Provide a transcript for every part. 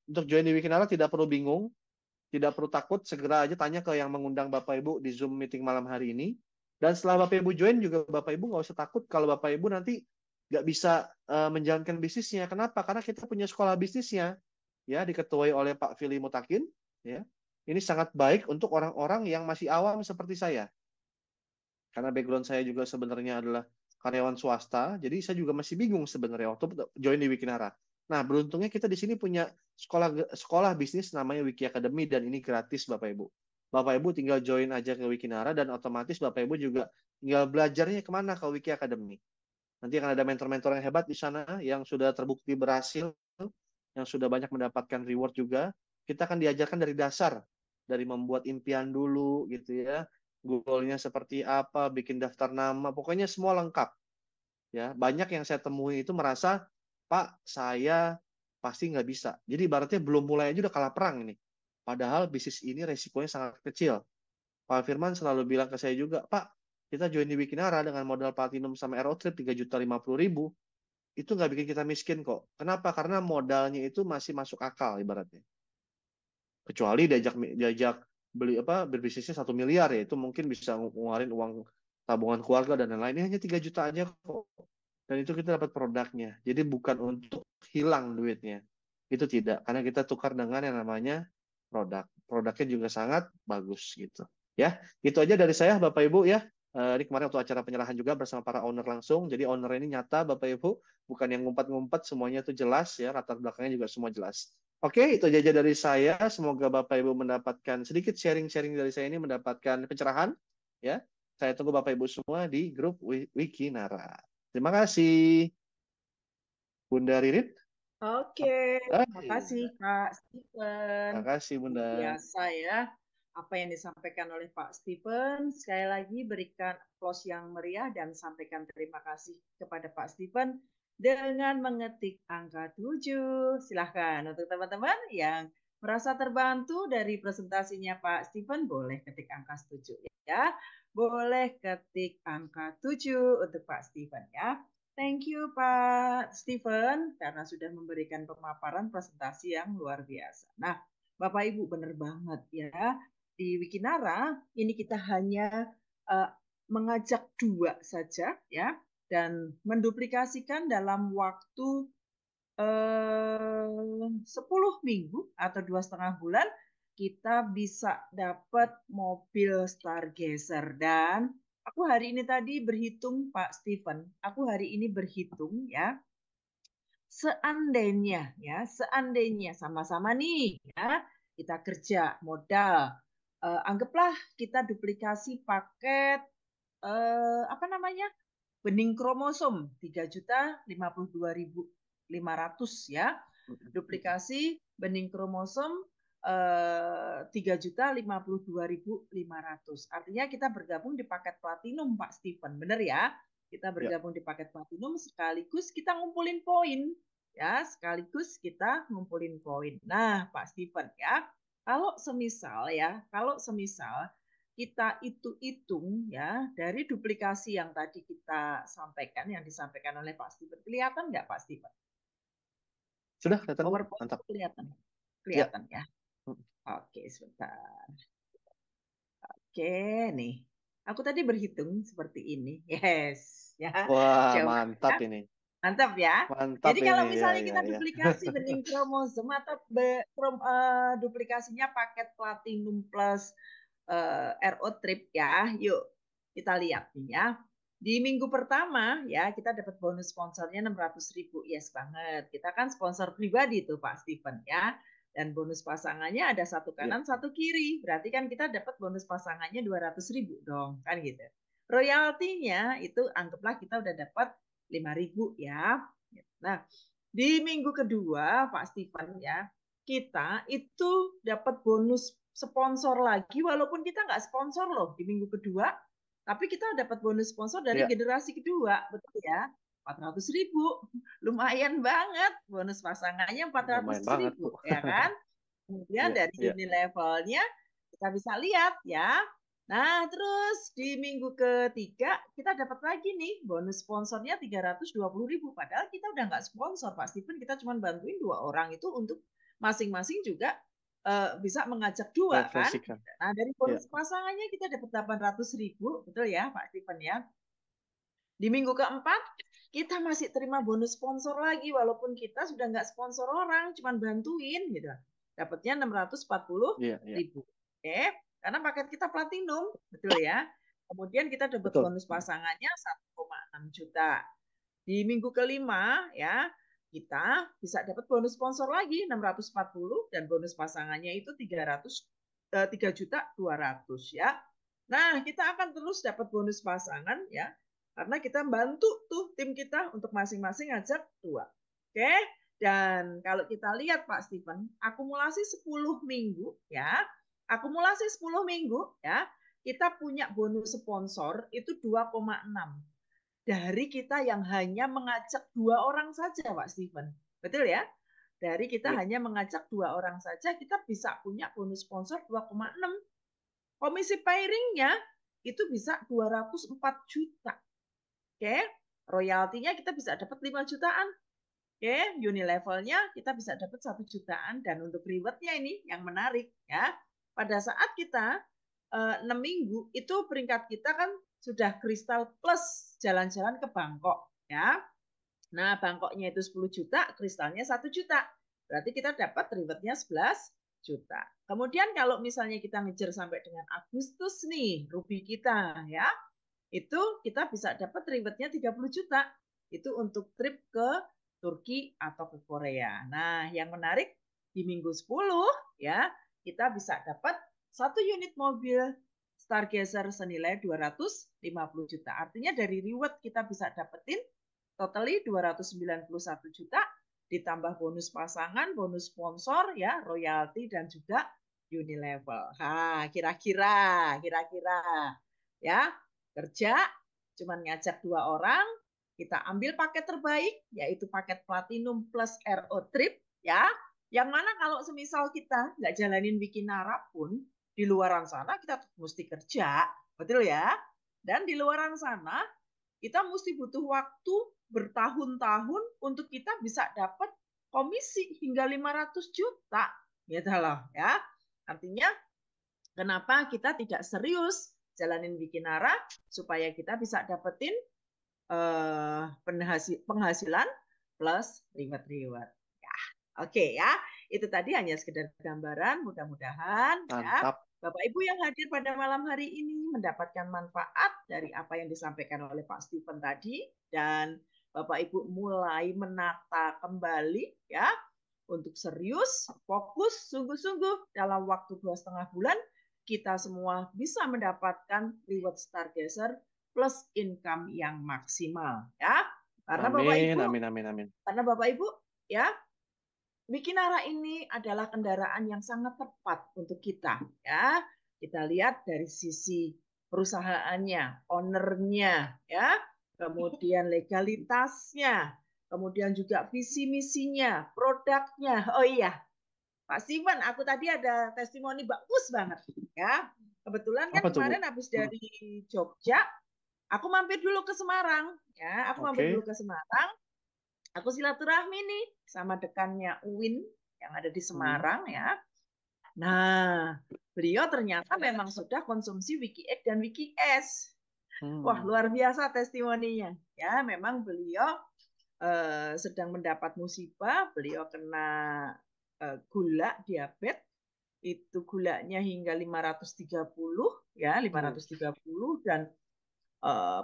untuk join di Wikinara tidak perlu bingung, tidak perlu takut, segera aja tanya ke yang mengundang Bapak Ibu di Zoom meeting malam hari ini. Dan setelah Bapak Ibu join juga Bapak Ibu nggak usah takut kalau Bapak Ibu nanti nggak bisa menjalankan bisnisnya. Kenapa? Karena kita punya sekolah bisnisnya, ya diketuai oleh Pak Fili Mutakin. Ya, ini sangat baik untuk orang-orang yang masih awam seperti saya. Karena background saya juga sebenarnya adalah karyawan swasta, jadi saya juga masih bingung sebenarnya waktu join di Wikinara. Nah, beruntungnya kita di sini punya sekolah sekolah bisnis namanya Wiki Academy dan ini gratis Bapak Ibu. Bapak Ibu tinggal join aja ke Wikinara dan otomatis Bapak Ibu juga tinggal belajarnya kemana ke Wiki Academy. Nanti akan ada mentor-mentor yang hebat di sana yang sudah terbukti berhasil, yang sudah banyak mendapatkan reward juga. Kita akan diajarkan dari dasar, dari membuat impian dulu gitu ya, goalnya seperti apa, bikin daftar nama, pokoknya semua lengkap. Ya, banyak yang saya temui itu merasa, Pak, saya pasti nggak bisa. Jadi ibaratnya belum mulai aja udah kalah perang ini. Padahal bisnis ini resikonya sangat kecil. Pak Firman selalu bilang ke saya juga, Pak, kita join di Wikinara dengan modal Platinum sama Aero Trip 3.050.000, itu nggak bikin kita miskin kok. Kenapa? Karena modalnya itu masih masuk akal ibaratnya. Kecuali diajak diajak beli apa berbisnisnya 1 miliar ya itu mungkin bisa ngeluarin uang tabungan keluarga dan lain-lain. Ini hanya 3 juta aja kok. Dan itu kita dapat produknya. Jadi bukan untuk hilang duitnya. Itu tidak, karena kita tukar dengan yang namanya produk. Produknya juga sangat bagus gitu. Ya, itu aja dari saya Bapak Ibu ya. Ini kemarin waktu acara penyerahan juga bersama para owner langsung. Jadi owner ini nyata Bapak Ibu, bukan yang ngumpet-ngumpet, semuanya itu jelas ya, latar belakangnya juga semua jelas. Oke, itu aja dari saya. Semoga Bapak Ibu mendapatkan sedikit sharing-sharing dari saya ini mendapatkan pencerahan ya. Saya tunggu Bapak Ibu semua di grup Wikinara. Terima kasih, Bunda Ririn. Oke, terima kasih Iya, Pak Stephen. terima kasih Bunda. Luar biasa ya, apa yang disampaikan oleh Pak Stephen. Sekali lagi berikan applause yang meriah dan sampaikan terima kasih kepada Pak Stephen dengan mengetik angka 7. Silahkan untuk teman-teman yang merasa terbantu dari presentasinya Pak Stephen, boleh ketik angka 7 ya. Boleh ketik angka 7 untuk Pak Stephen ya. Thank you Pak Steven karena sudah memberikan pemaparan presentasi yang luar biasa. Nah, Bapak Ibu benar banget ya. Di Wikinara ini kita hanya uh, mengajak 2 saja ya dan menduplikasikan dalam waktu 10 minggu atau 2,5 bulan kita bisa dapat mobil Stargazer. Dan aku hari ini tadi berhitung Pak Steven, aku hari ini berhitung ya, seandainya sama-sama nih ya, kita kerja modal, anggaplah kita duplikasi paket apa namanya, bening kromosom 3.052.500 ya. Duplikasi bening kromosom 3.052.500. Artinya kita bergabung di paket platinum Pak Steven, benar ya? Kita Ya, bergabung di paket platinum sekaligus kita ngumpulin poin ya, sekaligus kita ngumpulin poin. Nah, Pak Steven ya, kalau semisal kita hitung ya dari duplikasi yang tadi kita sampaikan, yang disampaikan oleh Pak Steven, kelihatan nggak Pak Steven? sudah kelihatan Bu. PowerPoint Mantap. kelihatan, Ya. kelihatan ya. Oke, sebentar. Oke, nih. Aku tadi berhitung seperti ini. Yes, ya. Wah, Coba ya. mantap ini. Mantap ya. Mantap Jadi ini. kalau Ya, misalnya ya, kita ya. duplikasi bening kromosom atau duplikasinya paket platinum plus RO trip ya, yuk kita lihat nih ya. Di minggu pertama ya kita dapat bonus sponsornya 600.000, yes banget. Kita kan sponsor pribadi tuh Pak Steven ya. Dan bonus pasangannya ada satu Ya, kanan satu kiri. Berarti kan kita dapat bonus pasangannya 200.000 dong kan gitu. Royaltinya itu anggaplah kita udah dapat 5.000 ya. Nah, di minggu kedua Pak Steven ya, kita itu dapat bonus sponsor lagi walaupun kita nggak sponsor loh di minggu kedua, tapi kita dapat bonus sponsor dari ya. generasi kedua, betul ya? 400.000, lumayan banget. Bonus pasangannya empat ratus Lumayan banget Bu. ribu, ya kan? Kemudian Ya, dari ya. levelnya kita bisa lihat ya. Nah, terus di minggu ketiga kita dapat lagi nih bonus sponsornya 320.000. Padahal kita udah nggak sponsor Pak Steven, kita cuma bantuin 2 orang itu untuk masing-masing juga bisa mengajak dua kan. Referensikan. Nah, dari Ya. bonus pasangannya kita dapat 800.000, betul ya Pak Stephen ya. Di minggu keempat kita masih terima bonus sponsor lagi, walaupun kita sudah nggak sponsor orang, cuma bantuin gitu. Dapatnya 640.000. Iya. Oke, karena paket kita platinum, betul ya. Kemudian kita dapat Betul. bonus pasangannya 1,6 juta. Di minggu kelima ya, kita bisa dapat bonus sponsor lagi 640 dan bonus pasangannya itu 3.200.000 ya. Nah, kita akan terus dapat bonus pasangan ya. Karena kita bantu tuh tim kita untuk masing-masing ngajak 2. Oke? Dan kalau kita lihat Pak Stephen, akumulasi 10 minggu ya. Akumulasi 10 minggu ya, kita punya bonus sponsor itu 2,6 dari kita yang hanya mengajak 2 orang saja, Pak Stephen. Betul ya? Dari kita hanya mengajak 2 orang saja, kita bisa punya bonus sponsor 2,6. Komisi pairingnya itu bisa 204 juta. Oke, royaltinya kita bisa dapat 5 jutaan. Oke, Unilevelnya kita bisa dapat 1 jutaan. Dan untuk rewardnya ini yang menarik ya. Pada saat kita 6 minggu itu peringkat kita kan sudah kristal plus jalan-jalan ke Bangkok ya. Nah, Bangkoknya itu 10 juta, kristalnya 1 juta. Berarti kita dapat rewardnya 11 juta. Kemudian kalau misalnya kita ngejar sampai dengan Agustus nih, ruby kita ya, itu kita bisa dapat rewardnya 30 juta. Itu untuk trip ke Turki atau ke Korea. Nah, yang menarik di minggu 10 ya, kita bisa dapat 1 unit mobil Stargazer senilai 250 juta. Artinya dari reward kita bisa dapetin totally 291 juta ditambah bonus pasangan, bonus sponsor ya, royalti dan juga Unilevel. Nah, kira-kira ya, kerja cuman ngajak 2 orang, kita ambil paket terbaik yaitu paket platinum plus RO trip ya. Yang mana kalau semisal kita nggak jalanin Wikinara pun di luaran sana kita mesti kerja, betul ya? Dan di luaran sana kita mesti butuh waktu bertahun-tahun untuk kita bisa dapat komisi hingga 500 juta, gitu loh ya. Artinya kenapa kita tidak serius jalanin Wikinara supaya kita bisa dapetin penghasilan plus reward. Ya, oke ya. Itu tadi hanya sekedar gambaran, mudah-mudahan ya Bapak Ibu yang hadir pada malam hari ini mendapatkan manfaat dari apa yang disampaikan oleh Pak Stephen tadi dan Bapak Ibu mulai menata kembali ya untuk serius, fokus, sungguh-sungguh dalam waktu 2,5 bulan kita semua bisa mendapatkan reward Stargazer plus income yang maksimal ya. Karena Bapak Ibu, karena Bapak Ibu ya, Wikinara ini adalah kendaraan yang sangat tepat untuk kita ya. Kita lihat dari sisi perusahaannya, ownernya ya, kemudian legalitasnya, kemudian juga visi misinya, produknya. Oh iya, Pak Steven, aku tadi ada testimoni bagus banget ya. Kebetulan kan kemarin habis dari Jogja, aku mampir dulu ke Semarang ya. Aku mampir dulu ke Semarang. Aku silaturahmi nih sama dekannya UIN yang ada di Semarang ya. Nah, beliau ternyata memang sudah konsumsi WikiX dan WikiS. Wah, luar biasa testimoninya. Ya, memang beliau sedang mendapat musibah, beliau kena gula, diabetes. Itu gulanya hingga 530 ya, 530 dan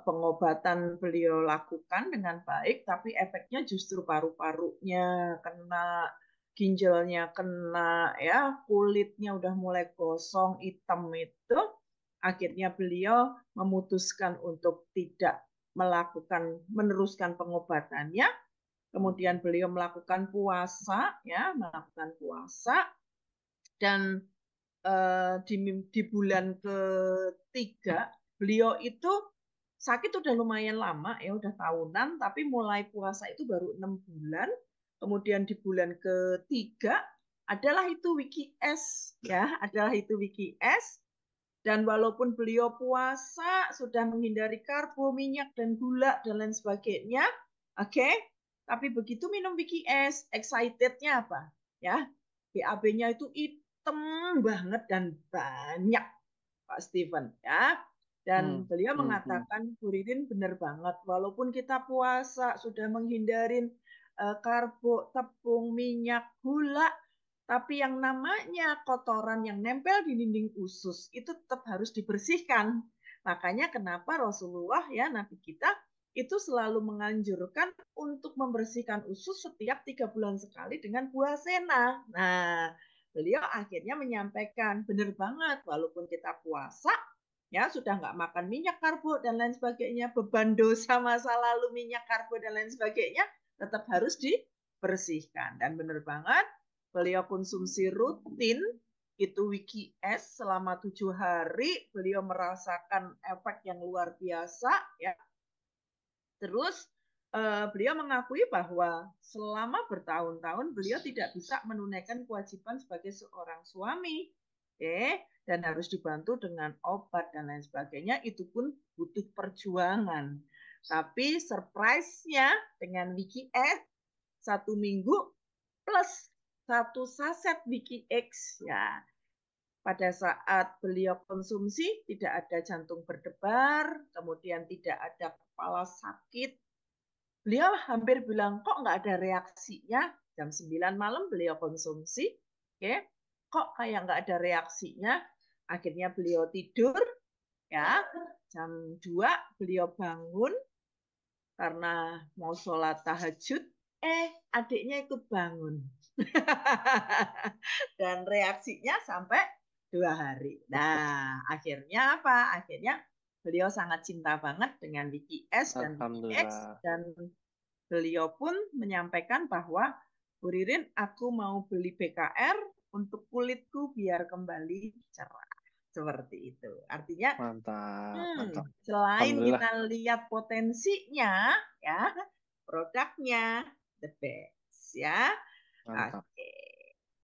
pengobatan beliau lakukan dengan baik, tapi efeknya justru paru-parunya kena, ginjalnya kena, ya kulitnya udah mulai gosong, hitam itu. Akhirnya beliau memutuskan untuk tidak meneruskan pengobatannya. Kemudian beliau melakukan puasa, ya melakukan puasa, dan di bulan ketiga beliau itu sakit udah lumayan lama ya, udah tahunan, tapi mulai puasa itu baru 6 bulan. Kemudian di bulan ketiga adalah itu WikiS ya, adalah itu WikiS. Dan walaupun beliau puasa, sudah menghindari karbo, minyak dan gula dan lain sebagainya, oke, tapi begitu minum WikiS, excitednya apa? Ya, BAB-nya itu hitam banget dan banyak, Pak Steven, ya. Dan beliau mengatakan, Bu Ririn benar banget, walaupun kita puasa sudah menghindarin karbo, tepung, minyak, gula, tapi yang namanya kotoran yang nempel di dinding usus itu tetap harus dibersihkan. Makanya kenapa Rasulullah, ya Nabi kita, itu selalu menganjurkan untuk membersihkan usus setiap 3 bulan sekali dengan buah sena. Nah, beliau akhirnya menyampaikan, benar banget, walaupun kita puasa, ya sudah nggak makan minyak, karbo, dan lain sebagainya, beban dosa masa lalu, minyak, karbo, dan lain sebagainya, tetap harus dibersihkan. Dan benar banget, beliau konsumsi rutin itu Wiki S selama 7 hari, beliau merasakan efek yang luar biasa, ya. Terus beliau mengakui bahwa selama bertahun-tahun beliau tidak bisa menunaikan kewajiban sebagai seorang suami, dan harus dibantu dengan obat dan lain sebagainya. Itu pun butuh perjuangan. Tapi surprise-nya dengan Wiki X 1 minggu plus 1 saset Wiki X, ya. Pada saat beliau konsumsi tidak ada jantung berdebar, kemudian tidak ada kepala sakit. Beliau hampir bilang, kok nggak ada reaksinya? Jam 9 malam beliau konsumsi, kok kayak nggak ada reaksinya? Akhirnya beliau tidur, ya. Jam 2 beliau bangun karena mau sholat tahajud, adiknya ikut bangun. Dan reaksinya sampai 2 hari. Nah, akhirnya apa? Akhirnya beliau sangat cinta banget dengan Wiki S dan Wiki X, dan beliau pun menyampaikan bahwa, Bu Ririn, aku mau beli BKR untuk kulitku biar kembali cerah. Seperti itu. Artinya, Mantap. selain kita lihat potensinya, ya, produknya the best, ya. Mantap.